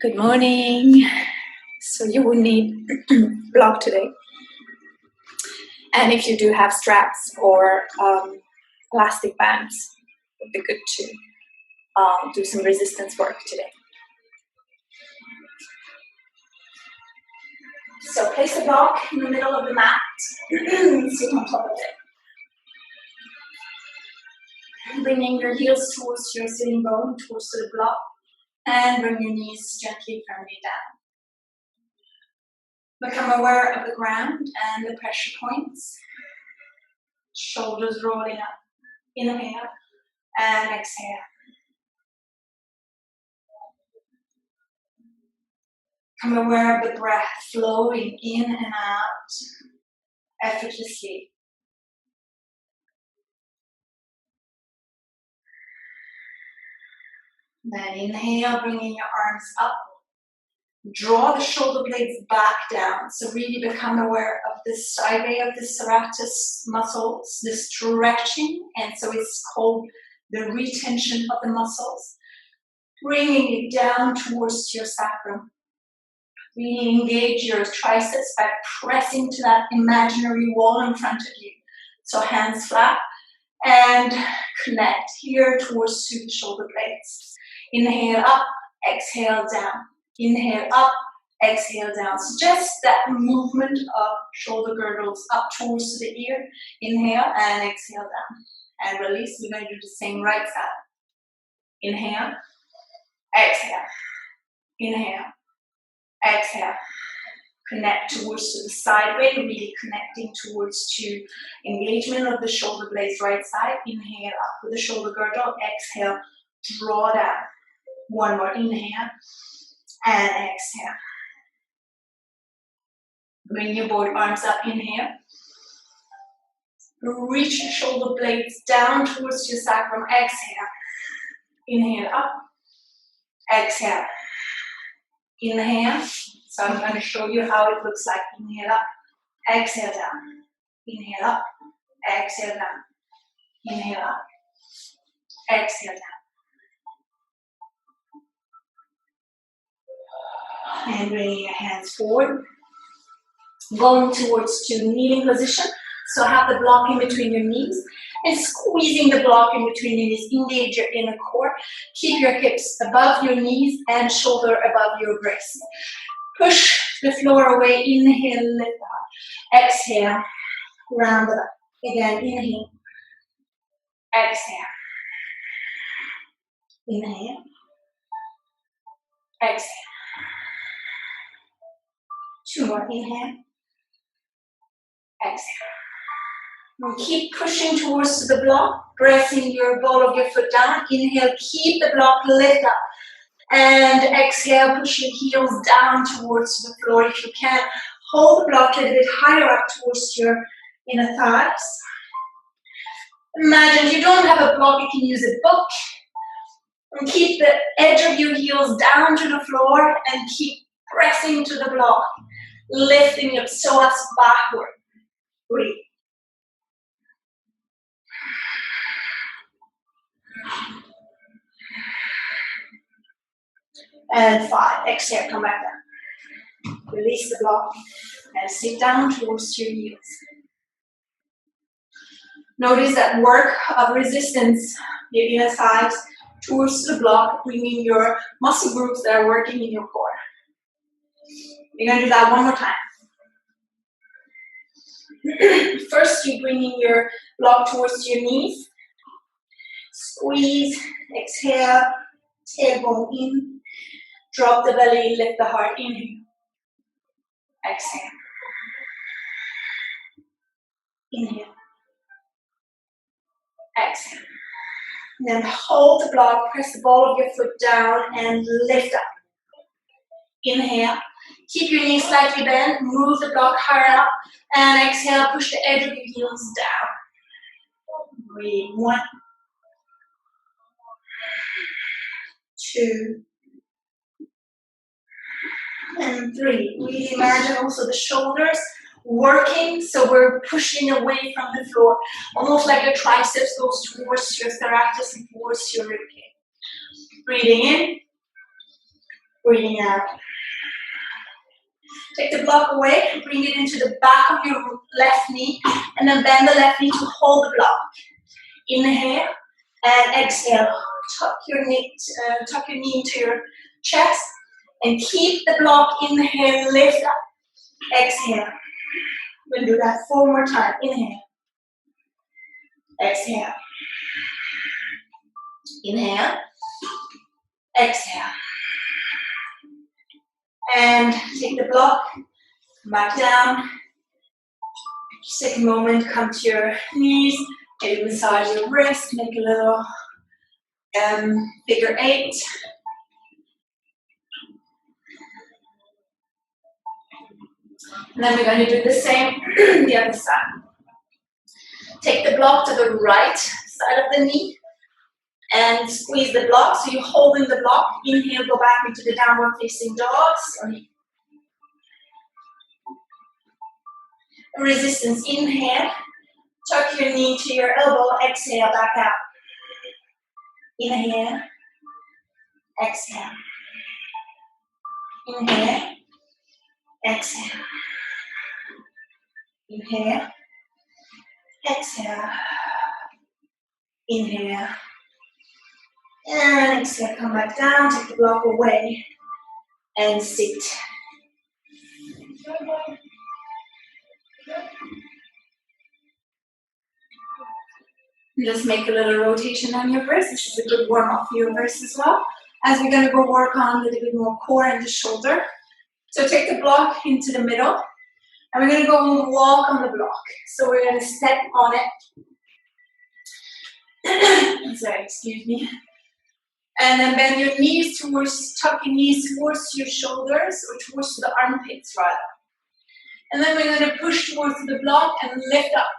Good morning. So you will need block today. And if you do have straps or elastic bands, it would be good to do some resistance work today. So place the block in the middle of the mat. Sit on top of it. Bringing your heels towards your sitting bone, towards the block. And bring your knees gently, firmly down. Become aware of the ground and the pressure points. Shoulders rolling up. Inhale and exhale. Become aware of the breath flowing in and out effortlessly. Then inhale, bringing your arms up. Draw the shoulder blades back down. So really become aware of the sideway of the serratus muscles, the stretching. And so it's called the retention of the muscles. Bringing it down towards your sacrum. Really engage your triceps by pressing to that imaginary wall in front of you. So hands flat and connect here towards the shoulder blades. Inhale up, exhale down. Inhale up, exhale down. So just that movement of shoulder girdles up towards the ear. Inhale and exhale down. And release. We're going to do the same right side. Inhale, exhale. Inhale, exhale. Connect towards to the sideway, really connecting towards to engagement of the shoulder blades right side. Inhale up with the shoulder girdle. Exhale, draw down. One more. Inhale and exhale. Bring your both arms up. Inhale. Reach your shoulder blades down towards your sacrum. Exhale. Inhale up. Exhale. Inhale. So I'm going to show you how it looks like. Inhale up. Exhale down. Inhale up. Exhale down. Inhale up. Exhale down. And bringing your hands forward. Going towards to kneeling position. So have the block in between your knees. And squeezing the block in between your knees. Engage your inner core. Keep your hips above your knees and shoulder above your breast. Push the floor away. Inhale, lift the heart. Exhale, round it up. Again, inhale. Exhale. Inhale. Exhale. Two more. Inhale. Exhale. And keep pushing towards the block, pressing your ball of your foot down. Inhale, keep the block, lift up. And exhale, push your heels down towards the floor. If you can, hold the block a little bit higher up towards your inner thighs. Imagine if you don't have a block, you can use a book. And keep the edge of your heels down to the floor and keep pressing to the block. Lifting your psoas backward. Breathe. And 5. Exhale, come back down. Release the block and sit down towards your heels. Notice that work of resistance, your inner thighs towards the block, bringing your muscle groups that are working in your core. You're going to do that one more time. First, you're bringing your block towards your knees. Squeeze, exhale, tailbone in. Drop the belly, lift the heart, inhale. Exhale. Inhale. Exhale. Then hold the block, press the ball of your foot down and lift up. Inhale. Keep your knees slightly bent, move the block higher up, and exhale, push the edge of your heels down. Breathe. 1, 2, and 3. Really imagine also the shoulders working, so we're pushing away from the floor, almost like your triceps goes towards your serratus and towards your ribcage. Breathing in, Breathing out. Take the block away, bring it into the back of your left knee, and then bend the left knee to hold the block. Inhale and exhale. Tuck your knee into your chest and keep the block. Inhale, lift up. Exhale. We'll do that 4 more times. Inhale. Exhale. Inhale. Exhale. And take the block, come back down. Just take a moment, come to your knees, maybe massage your wrist, make a little figure 8. And then we're going to do the same the other side. Take the block to the right side of the knee and squeeze the block. So you're holding the block. Inhale, go back into the downward facing dog. Sorry. Resistance. Inhale. Tuck your knee to your elbow. Exhale, back out. Inhale. Exhale. Inhale. Exhale. Inhale. Exhale. Inhale. And exhale, come back down, take the block away, and sit. Just make a little rotation on your wrist. This is a good warm-up for your wrist as well, as we're going to go work on a little bit more core and the shoulder. So take the block into the middle, and we're going to go and walk on the block. So we're going to step on it. Sorry, excuse me. And then bend your knees towards, tuck your knees towards your shoulders, or towards the armpits rather. And then we're going to push towards the block and lift up.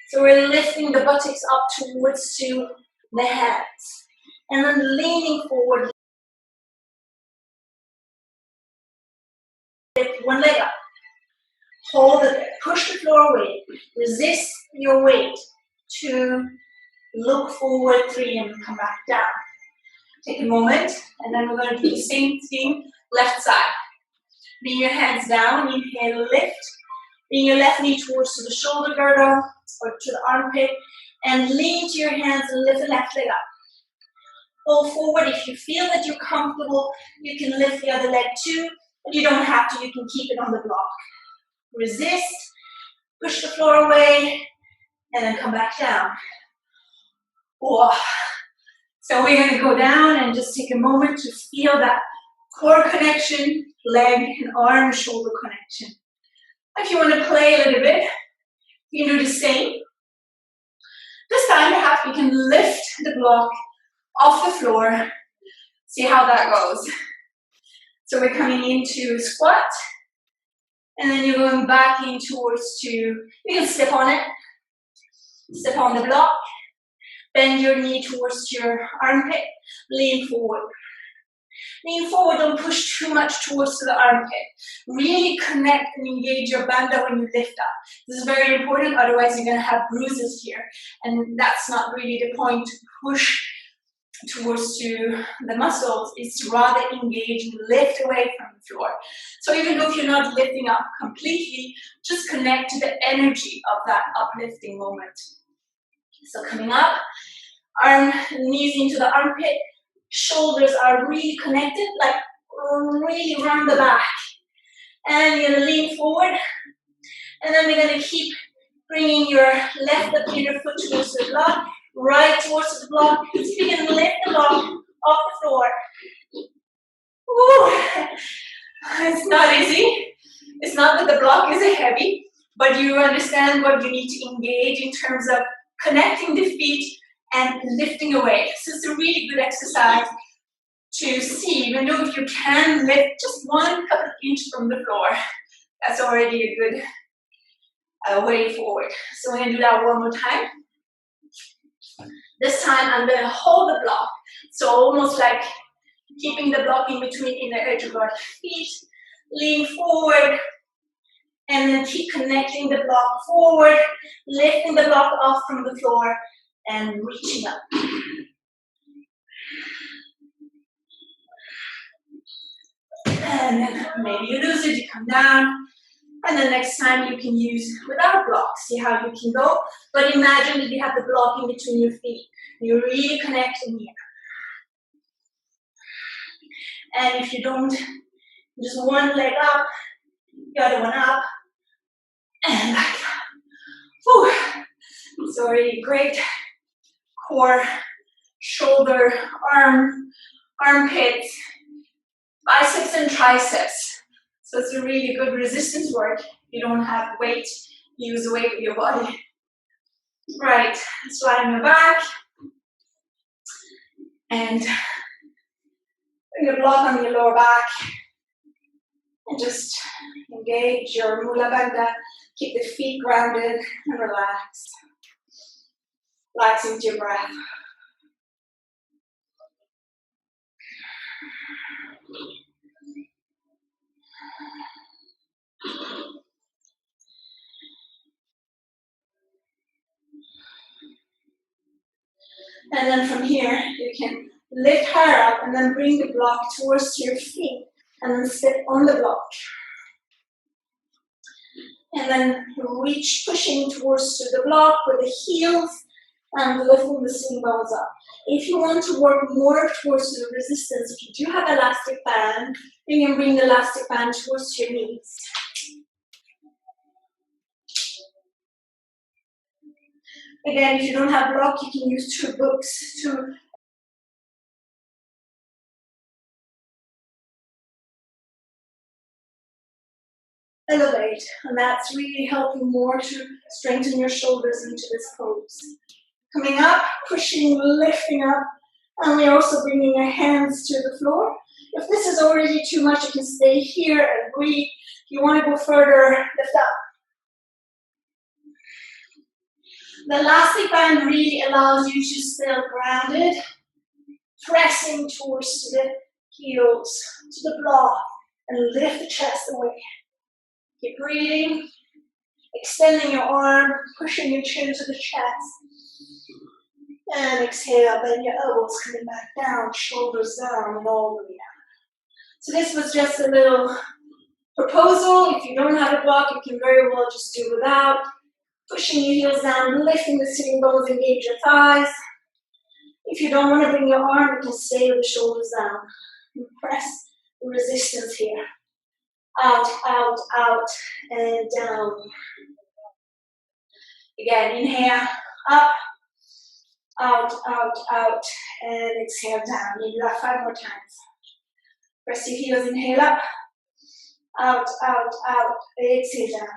So we're lifting the buttocks up towards to the hands. And then leaning forward. Lift one leg up. Hold it there. Push the floor away. Resist your weight. 2, look forward, 3, and come back down. Take a moment, and then we're going to do the same thing, left side. Bring your hands down, inhale, lift. Bring your left knee towards to the shoulder girdle, or to the armpit, and lean to your hands and lift the left leg up. Pull forward. If you feel that you're comfortable, you can lift the other leg too, but you don't have to, you can keep it on the block. Resist, push the floor away, and then come back down. Whoa. So we're going to go down and just take a moment to feel that core connection, leg and arm, shoulder connection. If you want to play a little bit, you can do the same. This time perhaps we can lift the block off the floor. See how that goes. So we're coming into squat. And then you're going back in towards to, you can step on it. Step on the block. Bend your knee towards your armpit, lean forward. Lean forward, don't push too much towards the armpit. Really connect and engage your bandha when you lift up. This is very important, otherwise you're going to have bruises here. And that's not really the point to push towards to the muscles. It's rather engage and lift away from the floor. So even though if you're not lifting up completely, just connect to the energy of that uplifting moment. So coming up, arm, knees into the armpit, shoulders are really connected, like really round the back. And you're going to lean forward, and then we're going to keep bringing your left inner foot towards the block, right towards the block. See if you can lift the block off the floor. Ooh. It's not easy. It's not that the block is heavy, but you understand what you need to engage in terms of connecting the feet and lifting away. So it's a really good exercise to see, even though if you can lift just 1 couple of inches from the floor, that's already a good way forward. So we're going to do that one more time. This time I'm going to hold the block. So almost like keeping the block in between inner edge of our feet. Lean forward. And then keep connecting the block forward, lifting the block off from the floor, and reaching up. And then maybe you lose it, you come down. And then next time you can use without blocks. See how you can go. But imagine that you have the block in between your feet. You really connect in here. And if you don't, just one leg up, the other one up, and back down. Whew. Sorry, great core, shoulder, armpits, biceps and triceps. So it's a really good resistance work. You don't have weight, use the weight of your body. Right, slide on your back. And bring a block on your lower back. And just engage your Mula Bandha. Keep the feet grounded and relax. Relax into your breath. And then from here, you can lift higher up and then bring the block towards your feet and then sit on the block. And then reach, pushing towards the block with the heels and lifting the sitting bones up. If you want to work more towards the resistance, if you do have elastic band, you can bring the elastic band towards your knees. Again, if you don't have block, you can use two books to elevate, and that's really helping more to strengthen your shoulders into this pose. Coming up, pushing, lifting up, and we're also bringing our hands to the floor. If this is already too much, you can stay here and breathe. If you want to go further, lift up. The elastic band really allows you to stay grounded, pressing towards the heels, to the block, and lift the chest away. Keep breathing, extending your arm, pushing your chin to the chest. And exhale, bend your elbows coming back down, shoulders down, and all the way down. So this was just a little proposal. If you don't have a block, you can very well just do without. Pushing your heels down, lifting the sitting bones, engage your thighs. If you don't want to bring your arm, you can stay with the shoulders down. And press the resistance here. Out, out, out, and down. Again, inhale, up, out, out, out, and exhale down. You do that 5 more times. Press your heels, inhale up, out, out, out, exhale down.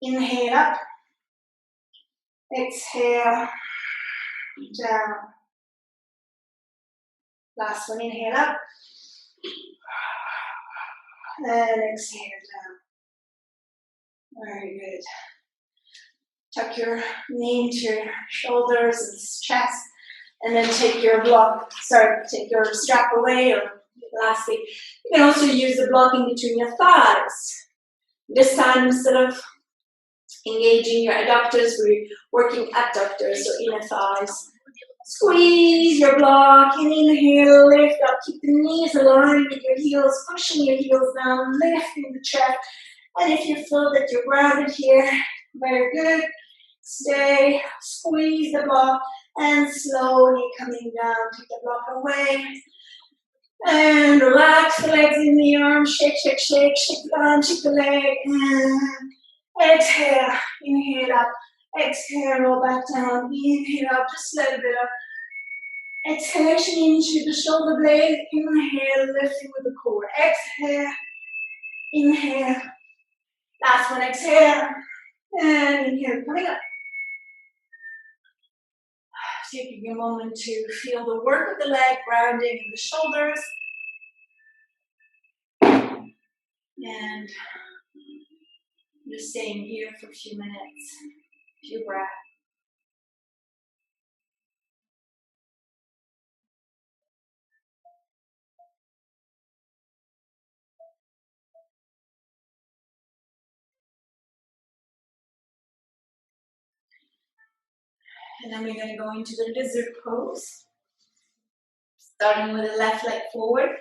Inhale up, exhale down. Last one, inhale up, and exhale down. Very good. Tuck your knee into your shoulders and chest, and then take your strap away or elastic. You can also use the block in between your thighs. This time, instead of engaging your adductors, we're working abductors, so inner thighs. Squeeze your block, and inhale, lift up. Keep the knees aligned with your heels, pushing your heels down, lifting the chest. And if you feel that you're grounded here, very good. Stay, squeeze the block, and slowly coming down, take the block away. And relax the legs in the arms, shake, shake, shake, shake the arm, shake the leg, and exhale, inhale up, exhale, roll back down, inhale up, just a little bit of exhalation into the shoulder blade, inhale, lifting with the core, exhale, inhale, last one, exhale, and inhale, coming up. Taking a moment to feel the work of the leg, grounding in the shoulders. And just staying here for a few minutes, a few breaths. And then we're going to go into the lizard pose. Starting with the left leg forward,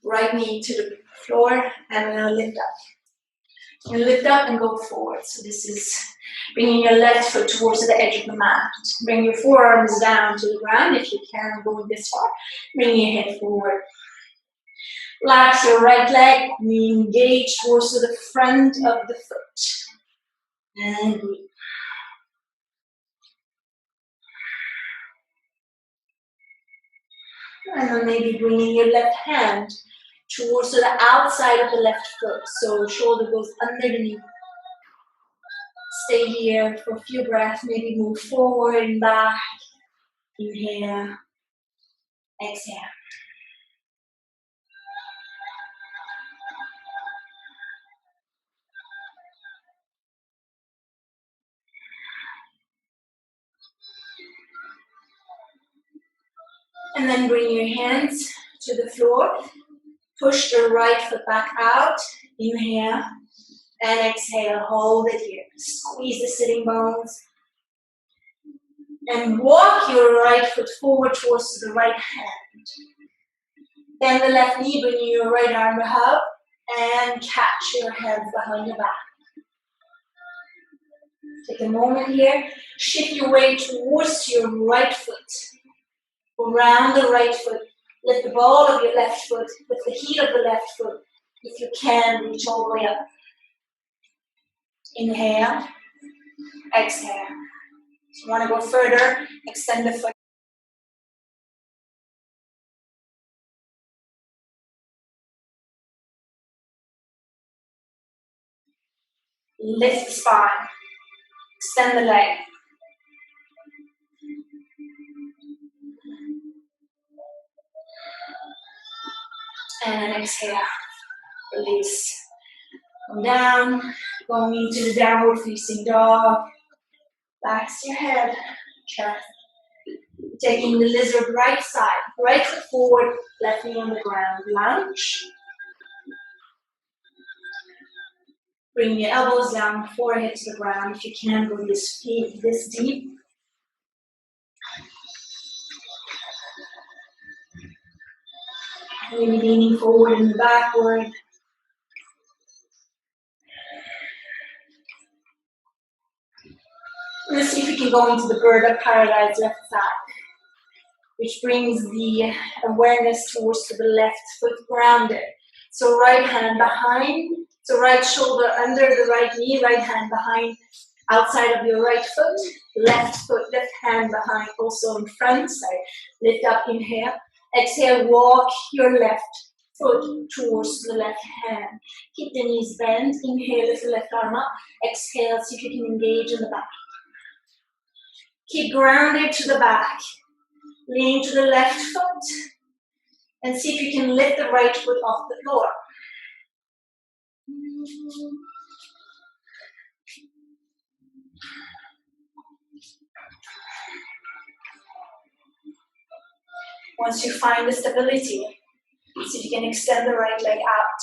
right knee to the floor, and we're gonna lift up. And lift up and go forward. So this is bringing your left foot towards the edge of the mat. Bring your forearms down to the ground if you can, going this far. Bring your head forward. Relax your right leg, engage towards the front of the foot. And breathe. And then maybe bringing your left hand towards the outside of the left foot. So shoulder goes under the knee. Stay here for a few breaths, maybe move forward and back. Inhale, exhale. And then bring your hands to the floor. Push the right foot back out. Inhale and exhale. Hold it here. Squeeze the sitting bones. And walk your right foot forward towards the right hand. Bend the left knee, bring your right arm up, and catch your hands behind your back. Take a moment here. Shift your weight towards your right foot. Around the right foot. Lift the ball of your left foot with the heel of the left foot. If you can, reach all the way up. Inhale, exhale. If you want to go further, extend the foot. Lift the spine. Extend the leg. And then exhale. Release. Come down. Going into the downward facing dog. Relax your head, chest. Taking the lizard right side. Right foot forward, left knee on the ground. Lunge. Bring your elbows down, forehead to the ground. If you can, go this deep. Maybe leaning forward and backward. Let's see if we can go into the bird of paradise left side, which brings the awareness towards to the left foot grounded. So right hand behind, so right shoulder under the right knee, right hand behind, outside of your right foot, left hand behind, also in front side. Lift up, inhale. Exhale, walk your left foot towards the left hand. Keep the knees bent. Inhale, lift the left arm up. Exhale, see if you can engage in the back. Keep grounded to the back. Lean to the left foot. And see if you can lift the right foot off the floor. Once you find the stability, see if you can extend the right leg out.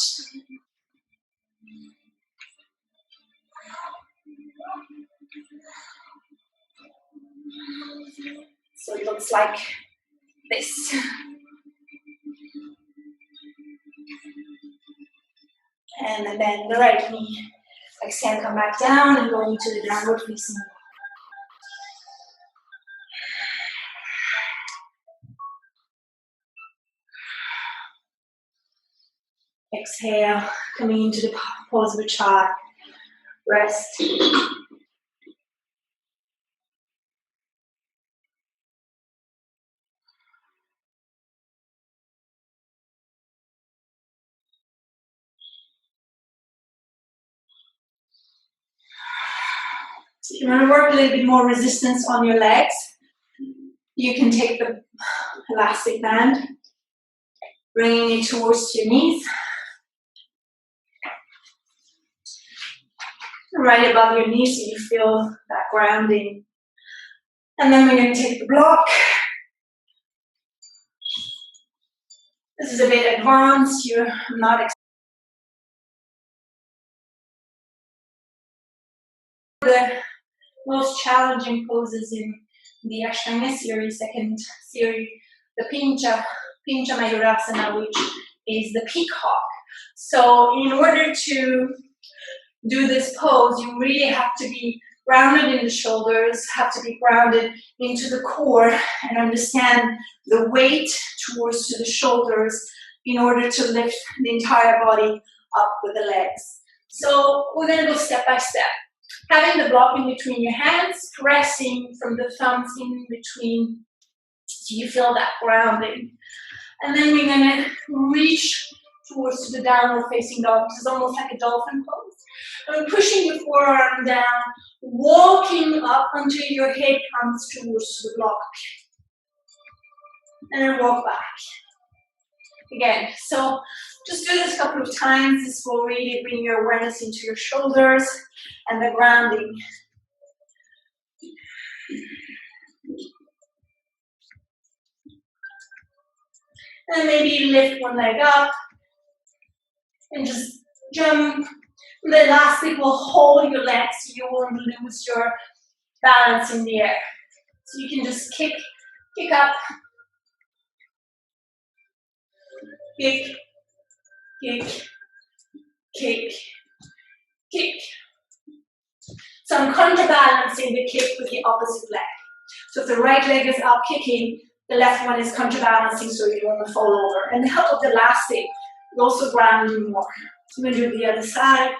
So it looks like this. And then bend the right knee. Exhale, come back down and go into the downward facing dog. Exhale, coming into the pose of a child. Rest. So if you want to work a little bit more resistance on your legs, you can take the elastic band, bringing it towards your knees. Right above your knees so you feel that grounding. And then we're going to take the block. This is a bit advanced. You're not the most challenging poses in the Ashtanga series, second series, the Pincha Pincha Mayurasana, which is the peacock. So in order to do this pose, you really have to be grounded in the shoulders, have to be grounded into the core, and understand the weight towards to the shoulders in order to lift the entire body up with the legs. So we're going to go step by step. Having the block in between your hands, pressing from the thumbs in between so you feel that grounding. And then we're going to reach towards the downward facing dog. This is almost like a dolphin pose. And pushing your forearm down, walking up until your head comes towards the block. And then walk back. Again, so just do this a couple of times. This will really bring your awareness into your shoulders and the grounding. And maybe lift one leg up and just jump. And the elastic will hold your legs so you won't lose your balance in the air. So you can just kick up, kick, kick, kick, kick. So I'm counterbalancing the kick with the opposite leg. So if the right leg is up kicking, the left one is counterbalancing so you don't want to fall over. And the help of the elastic will also ground you more. So I'm going to do the other side.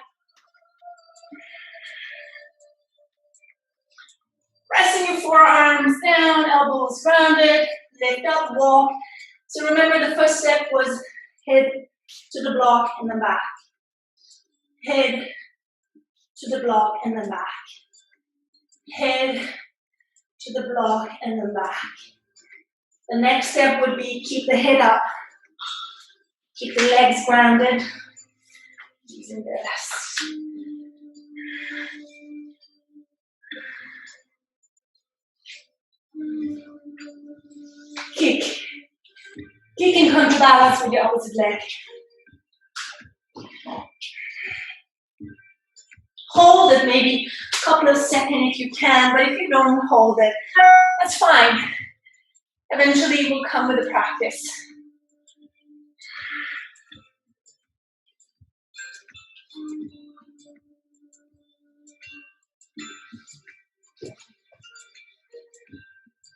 Pressing your forearms down, elbows grounded, lift up, walk. So remember the first step was head to the block and then back. Head to the block and then back. Head to the block and then back. The next step would be keep the head up. Keep the legs grounded. Using this. Kick. Kick and counterbalance with the opposite leg. Hold it maybe a couple of seconds if you can, but if you don't hold it, that's fine. Eventually it will come with the practice.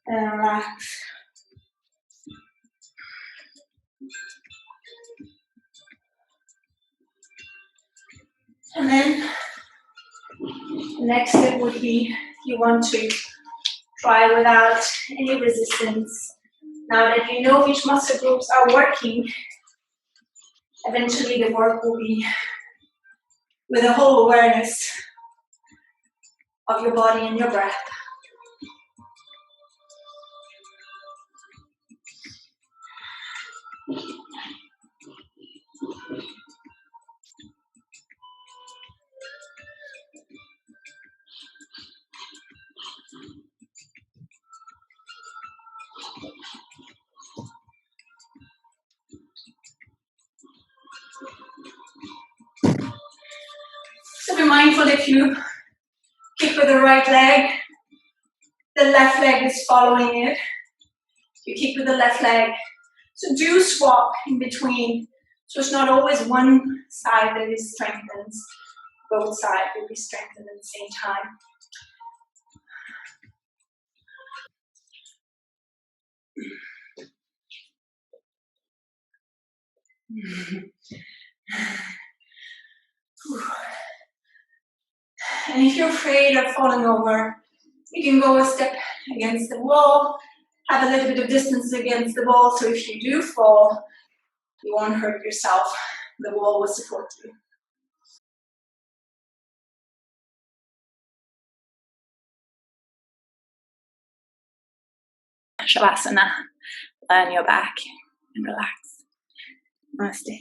And relax. And then the next step would be you want to try without any resistance. Now that you know which muscle groups are working, eventually the work will be with a whole awareness of your body and your breath. So be mindful if you kick with the right leg, the left leg is following it. You kick with the left leg. So do swap in between. So it's not always one side that is strengthened. Both sides will be strengthened at the same time. And if you're afraid of falling over, you can go a step against the wall, have a little bit of distance against the wall, so if you do fall, you won't hurt yourself. The wall will support you. Shavasana, lie on your back and relax. Namaste.